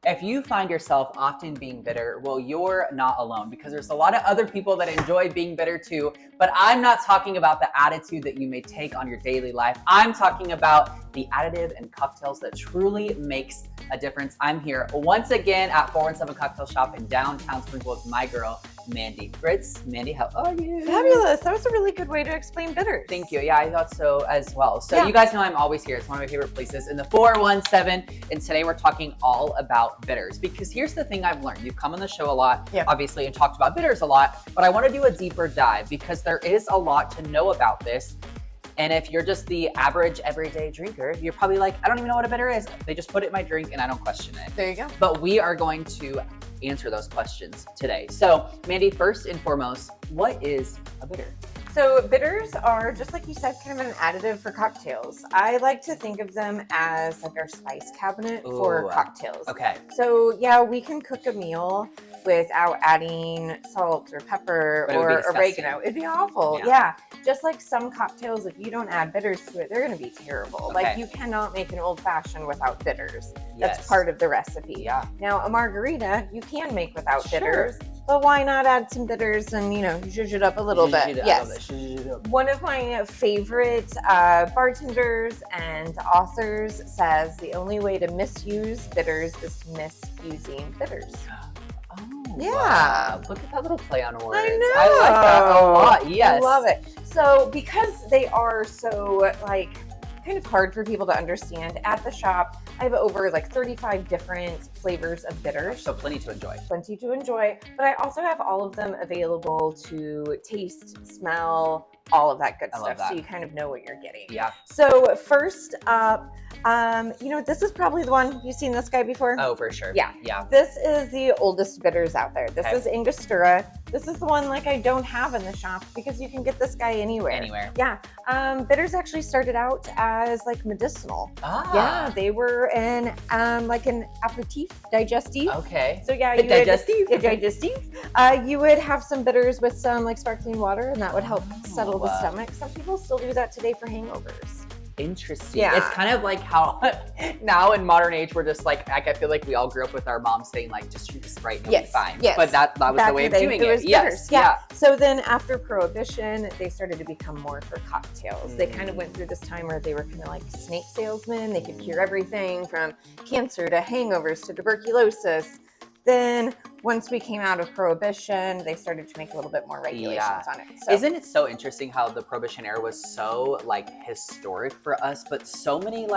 If you find yourself often being bitter, well, you're not alone because there's a lot of other people that enjoy being bitter too. But I'm not talking about the attitude that you may take on your daily life. I'm talking about the additive and cocktails that truly makes a difference. I'm here once again at 417 Cocktail Shop in Downtown Springfield with my girl, Mandi Fritz. Mandi, how are you? Fabulous. That was a really good way to explain bitters. Thank you. Yeah, I thought so as well. So you guys know I'm always here. It's one of my favorite places in the 417. And today we're talking all about bitters because here's the thing I've learned. You've come on the show a lot, obviously, and talked about bitters a lot, but I want to do a deeper dive because there is a lot to know about this. And if you're just the average everyday drinker, you're probably like, I don't even know what a bitter is. They just put it in my drink and I don't question it. There you go. But we are going to answer those questions today. So Mandi, first and foremost, what is a bitter? So bitters are, just like you said, kind of an additive for cocktails. I like to think of them as like our spice cabinet for cocktails. Okay. So yeah, we can cook a meal without adding salt or pepper or oregano. It'd be awful. Yeah. Just like some cocktails, if you don't add bitters to it, they're going to be terrible. Like you cannot make an old fashioned without bitters. That's part of the recipe. Yeah. Now a margarita, you can make without bitters. But why not add some bitters and, zhuzh it up a little bit? Yes. One of my favorite bartenders and authors says the only way to misuse bitters is to misusing bitters. Oh, yeah. Wow. Look at that little play on words. I know. I like that a lot. Yes. I love it. So because they are so kind of hard for people to understand, at the shop I have over 35 different flavors of bitters. So plenty to enjoy. Plenty to enjoy. But I also have all of them available to taste, smell, all of that good stuff. So you kind of know what you're getting. Yeah. So first up, this is probably the one. You've seen this guy before? Oh, for sure. Yeah. Yeah. This is the oldest bitters out there. This is Angostura. This is the one I don't have in the shop because you can get this guy anywhere. Anywhere. Yeah. Bitters actually started out as medicinal. Ah. Yeah. They were in an aperitif, digestif. Okay. So yeah, you would have some bitters with some sparkling water, and that would help settle the stomach. Some people still do that today for hangovers. Interesting. Yeah. It's kind of like how now in modern age we're just I feel like we all grew up with our moms saying just drink the Sprite and you'll be fine. Yes. But that was Back the way of doing it. Yes. Yeah. So then after Prohibition, they started to become more for cocktails. They kind of went through this time where they were kind of like snake salesmen. They could cure everything from cancer to hangovers to tuberculosis. Then once we came out of Prohibition, they started to make a little bit more regulations on it. So, isn't it so interesting how the Prohibition era was so historic for us, but so many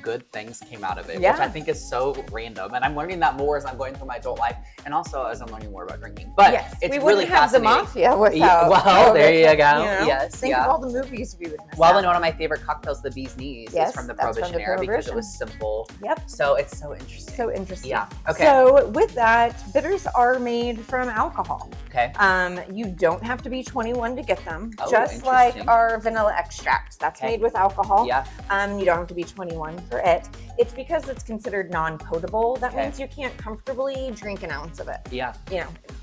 good things came out of it, which I think is so random. And I'm learning that more as I'm going through my adult life, and also as I'm learning more about drinking. But it's really fascinating. We wouldn't have the mafia without. Well, there you go. Yes. Think of all the movies we would miss Well, out. and one of my favorite cocktails, the Bee's Knees, is from the Prohibition era because it was simple. Yep. So it's so interesting. So interesting. Yeah. Okay. So with that, bitters are made from alcohol. Okay. You don't have to be 21 to get them. Oh, just like our vanilla extract. That's made with alcohol. Yeah. You don't have to be 21 for it. It's because it's considered non-potable. That means you can't comfortably drink an ounce of it. Yeah.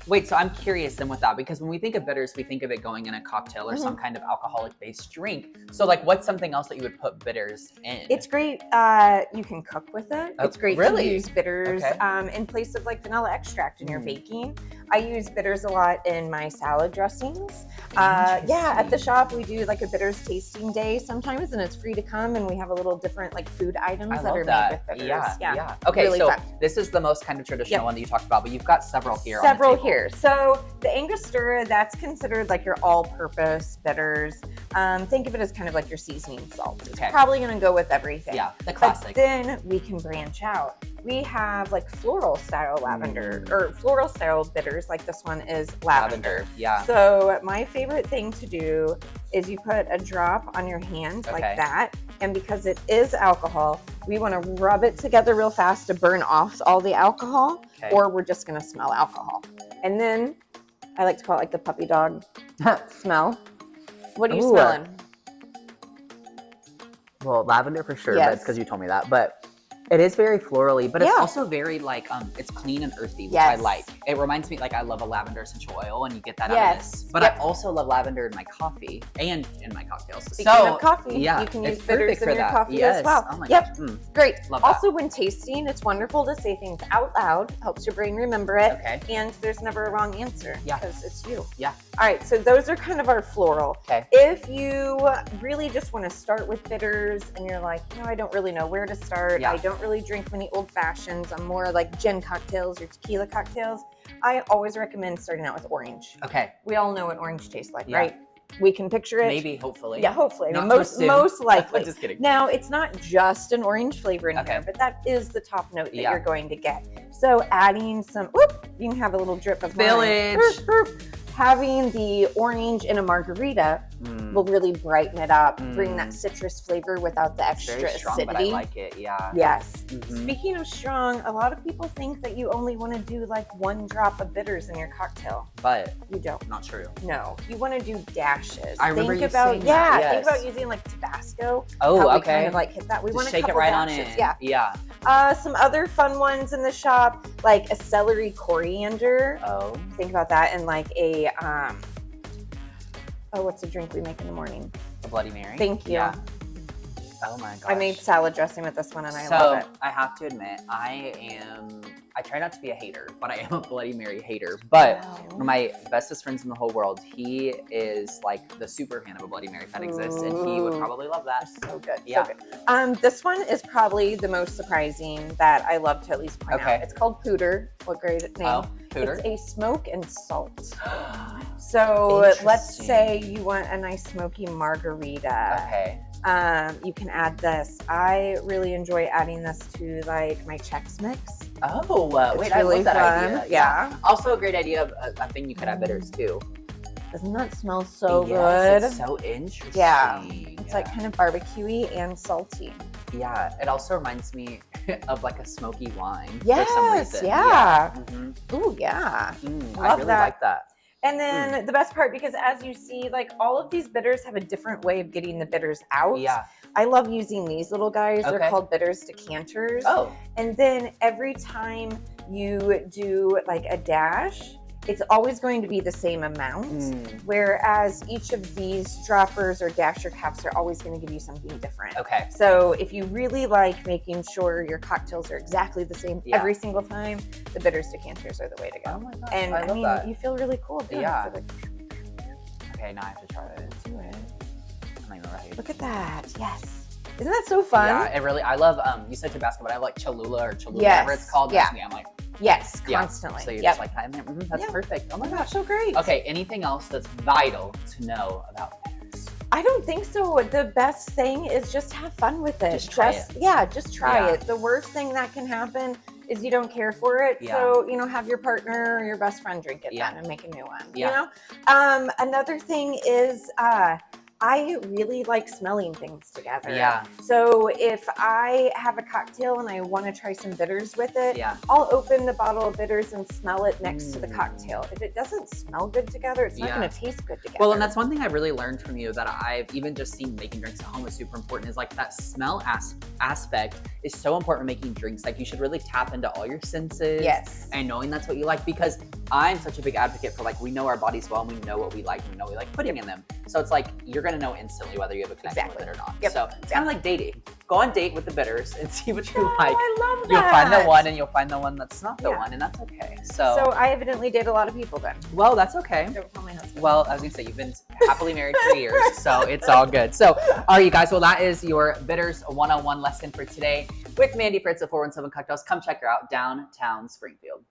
Wait, so I'm curious then with that, because when we think of bitters, we think of it going in a cocktail or some kind of alcoholic-based drink. So what's something else that you would put bitters in? It's great. You can cook with it. It's great to use bitters in place of vanilla extract in your baking. I use bitters a lot in my salad dressings. At the shop we do a bitters tasting day sometimes, and it's free to come, and we have a little different food items that are made with bitters. Yeah. Okay, really so fun. This is the most kind of traditional one that you talked about, but you've got several here. Several here. So the Angostura, that's considered your all-purpose bitters. Think of it as kind of your seasoning salt. It's probably going to go with everything. Yeah, the classic. But then we can branch out. We have floral style lavender or floral style bitters. This one is lavender. Yeah. So my favorite thing to do is you put a drop on your hand like that. And because it is alcohol, we want to rub it together real fast to burn off all the alcohol, or we're just going to smell alcohol. And then I like to call it the puppy dog smell. What are you smelling? Well, lavender for sure, but it's because you told me that. But It is very florally, but it's also very like, it's clean and earthy, which I like. It reminds me, like, I love a lavender essential oil, and you get that out of this. But I also love lavender in my coffee and in my cocktails. Speaking of coffee, you can use bitters in your coffee as well. Oh my gosh. Great. Love also, when tasting, it's wonderful to say things out loud. Helps your brain remember it. Okay. And there's never a wrong answer. Yeah. Because it's you. Yeah. All right. So those are kind of our floral. Okay. If you really just want to start with bitters and you're like, I don't really know where to start. I don't really drink many old fashions. I'm more like gin cocktails or tequila cocktails. I always recommend starting out with orange. Okay. We all know what orange tastes like, right? We can picture it. Maybe, hopefully. Yeah, hopefully. I mean, most likely. Just kidding. Now, it's not just an orange flavor in here, but that is the top note that you're going to get. So adding some, you can have a little drip of spillage. Having the orange in a margarita will really brighten it up, bring that citrus flavor without the extra very strong, acidity. But I like it, Yes. Speaking of strong, a lot of people think that you only want to do like 1 drop of bitters in your cocktail. But you don't. Not true. No, you want to do dashes. I remember think you about saying that. think about using like Tabasco. Oh, how okay. We kind of like hit that. We want to shake it right dashes. on in. Yeah. Some other fun ones in the shop, like a celery coriander. Oh. Think about that, and like a what's a drink we make in the morning? A Bloody Mary. Thank you. Yeah. Oh my gosh. I made salad dressing with this one, and I love it. I have to admit, I try not to be a hater, but I am a Bloody Mary hater. But one of my bestest friends in the whole world, he is like the super fan of a Bloody Mary if that exists, and he would probably love that. So good. Yeah. So good. This one is probably the most surprising that I love to at least point out. It's called Pooter. What great name? Oh, Pooter. It's a smoke and salt. So let's say you want a nice smoky margarita. Okay. You can add this. I really enjoy adding this to like my Chex Mix. Oh, wait, really I love that idea. Yeah. Also a great idea of a thing you could add bitters too. Doesn't that smell so yes, good? It's so interesting. Yeah. It's like kind of barbecuey and salty. Yeah. It also reminds me of like a smoky wine. Yes. For some reason. Yeah. Mm-hmm. Ooh, yeah. I really like that. And then the best part, because as you see, like all of these bitters have a different way of getting the bitters out. Yeah. I love using these little guys. Okay. They're called bitters decanters. Oh. And then every time you do like a dash, it's always going to be the same amount. Whereas each of these droppers or dasher caps are always going to give you something different. Okay. So if you really like making sure your cocktails are exactly the same every single time, the bitters decanters are the way to go. Oh my gosh, and I love that. You feel really cool doing Yeah. it. So Okay, now I have to try it. do it. I'm not even ready. Look at that. Yes. Isn't that so fun? Yeah, it really, I love, you said Tabasco, but I like Cholula or Cholula, whatever it's called. Yeah. I'm like, yes, constantly. So you're just like, that's perfect. Oh my gosh. So great. Okay, anything else that's vital to know about bitters? I don't think so. The best thing is just have fun with it. Just try it. Yeah, just try Yeah. it. The worst thing that can happen is you don't care for it. Yeah. So, have your partner or your best friend drink it then and make a new one. Yeah. Another thing is I really like smelling things together. Yeah. So if I have a cocktail and I want to try some bitters with it, I'll open the bottle of bitters and smell it next to the cocktail. If it doesn't smell good together, it's not going to taste good together. Well, and that's one thing I really learned from you that I've even just seen making drinks at home is super important, is like that smell aspect is so important when making drinks. Like you should really tap into all your senses. Yes. And knowing that's what you like, because I'm such a big advocate for like, we know our bodies well and we know what we like and we know what we like putting in them. So it's like, you're going to know instantly whether you have a connection with it or not. So it's kind of like dating. Go on date with the bitters and see what you like. I love that. You'll find the one and you'll find the one that's not the one, and that's okay. So I evidently date a lot of people then. Well, that's okay. Don't tell my husband. Well, as you say, you've been happily married for years, so it's all good. So, all right, you guys. Well, that is your Bitters 101 lesson for today with Mandi Fritz at 417 Cocktails. Come check her out, Downtown Springfield.